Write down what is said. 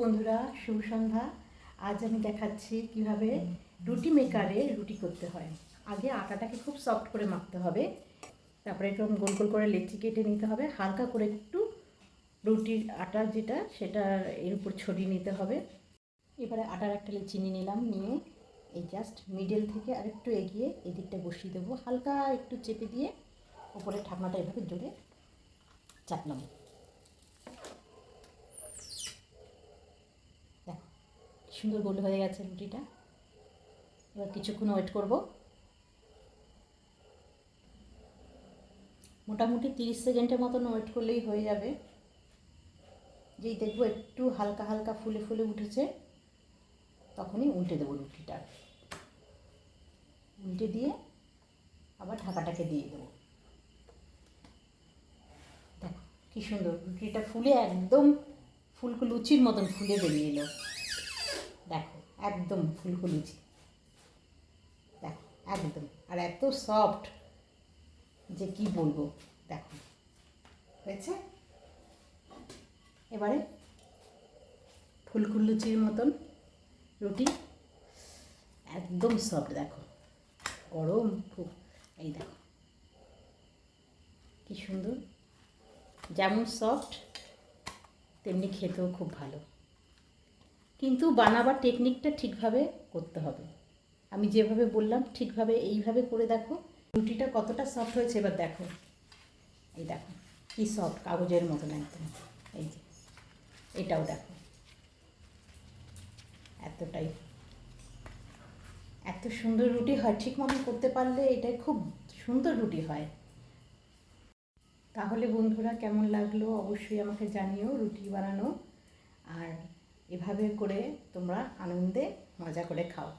বন্ধুরা, শুভ সন্ধ্যা। আজ আমি দেখাচ্ছি কিভাবে রুটি মেকারে রুটি করতে হয়। আগে আটাটাকে খুব সফট করে মাখতে হবে, তারপরে এরকম গোল গোল করে লেচি কেটে নিতে হবে, হালকা করে একটু রুটির আটা যেটা সেটা এর উপর ছড়িয়ে নিতে হবে। এবারে আটার একটা লেচি নিয়ে নিলাম, নিয়ে এই জাস্ট মিডল থেকে আরেকটু এগিয়ে এই দিকটা বসিয়ে দেবো, হালকা একটু চেপে দিয়ে উপরে ঢাকনাটা এভাবে জোরে চাপলাম। দেখো সুন্দর গোল হয়ে গেছে রুটিটা। এবার কিছুক্ষণ ওয়েট করব, মোটামুটি 30 সেকেন্ডের মতন ওয়েট করলেই হয়ে যাবে। যেই দেখবো একটু হালকা হালকা ফুলে ফুলে উঠেছে তখনই উল্টে দেবো রুটিটা, উল্টে দিয়ে আবার ঢাকাটাকে দিয়ে দেবো। দেখো কী সুন্দর রুটিটা ফুলে একদম ফুলকো লুচির মতন ফুলে বেরিয়ে এলো। দেখো একদম ফুলকো লুচি, দেখো একদম, আর এত সফট যে কি বলবো। দেখো হয়েছে। এবারে ফুলকো লুচির মতন রুটি, একদম সফট, দেখো গরম খুব। এই দেখো কি সুন্দর, যেমন সফট তেমনি খেতেও খুব ভালো, কিন্তু বানাবার টেকনিকটা ঠিকভাবে করতে হবে। আমি যেভাবে বললাম ঠিকভাবে এইভাবে করে দেখো রুটিটা কতটা সফট হয়েছে। এবার দেখো, এই দেখো কি সফট, কাগজের মতন একদম। এই যে এটাও দেখো এতটাই, এত সুন্দর রুটি হয় ঠিক মতন করতে পারলে, এটাই খুব সুন্দর রুটি হয়। তাহলে বন্ধুরা কেমন লাগলো অবশ্যই আমাকে জানিও রুটি বানানো, আর এভাবে করে তোমরা আনন্দে মজা করে খাও।